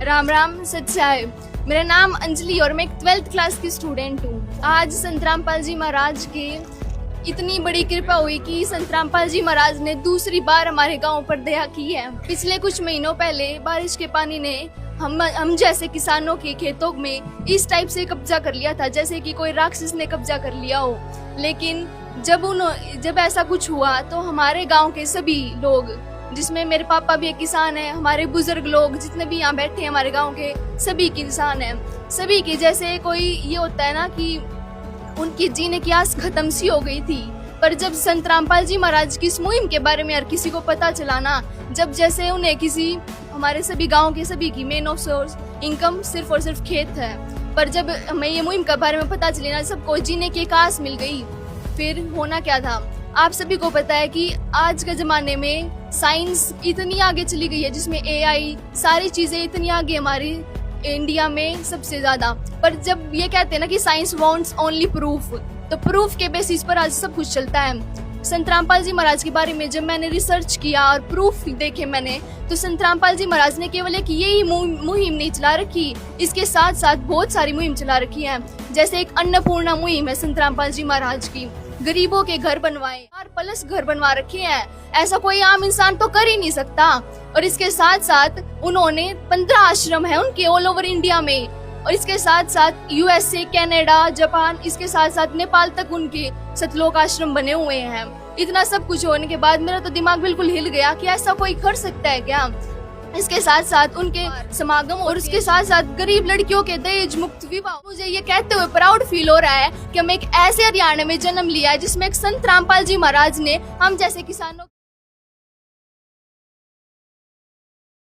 राम राम सच्चाई। मेरा नाम अंजलि और मैं एक 12th क्लास की स्टूडेंट हूँ। आज संत रामपाल जी महाराज के इतनी बड़ी कृपा हुई कि संत रामपाल जी महाराज ने दूसरी बार हमारे गांव पर दया की है। पिछले कुछ महीनों पहले बारिश के पानी ने हम जैसे किसानों के खेतों में इस टाइप से कब्जा कर लिया था जैसे कि कोई राक्षस ने कब्जा कर लिया हो। लेकिन जब ऐसा कुछ हुआ तो हमारे गांव के सभी लोग, जिसमें मेरे पापा भी एक किसान है, हमारे बुजुर्ग लोग जितने भी यहाँ बैठे हैं हमारे गांव के सभी किसान हैं। सभी की जैसे कोई ये होता है ना कि उनकी जीने की आस खत्म सी हो गई थी। पर जब संत रामपाल जी महाराज की इस मुहिम के बारे में हर किसी को पता चला ना, जब जैसे उन्हें किसी हमारे सभी गांव के सभी की मेन ऑफ सोर्स इनकम सिर्फ और सिर्फ खेत है, पर जब हमें ये मुहिम के बारे में पता चली ना, सबको जीने की एक आस मिल गई। फिर होना क्या था, आप सभी को पता है कि आज के जमाने में साइंस इतनी आगे चली गई है, जिसमें एआई सारी चीजें इतनी आगे हमारी इंडिया में सबसे ज्यादा। पर जब ये कहते हैं ना कि साइंस वांट्स ओनली प्रूफ, तो प्रूफ के बेसिस पर आज सब कुछ चलता है। संत रामपाल जी महाराज के बारे में जब मैंने रिसर्च किया और प्रूफ देखे मैंने, तो संत रामपाल जी महाराज ने केवल एक यही मुहिम नहीं चला रखी, इसके साथ साथ बहुत सारी मुहिम चला रखी है। जैसे एक अन्नपूर्णा मुहिम है संत रामपाल जी महाराज की, गरीबों के घर बनवाए, 4+ घर बनवा रखे हैं। ऐसा कोई आम इंसान तो कर ही नहीं सकता। और इसके साथ साथ उन्होंने 15 आश्रम है उनके ऑल ओवर इंडिया में, और इसके साथ साथ यूएसए, कनाडा, जापान, इसके साथ साथ नेपाल तक उनके सतलोक आश्रम बने हुए हैं। इतना सब कुछ होने के बाद मेरा तो दिमाग बिल्कुल हिल गया कि ऐसा कोई कर सकता है क्या। इसके साथ साथ उनके समागम और उसके साथ साथ गरीब लड़कियों के दहेज मुक्त विवाह। मुझे ये कहते हुए प्राउड फील हो रहा है कि हम एक ऐसे हरियाणा में जन्म लिया है जिसमें एक संत रामपाल जी महाराज ने हम जैसे किसानों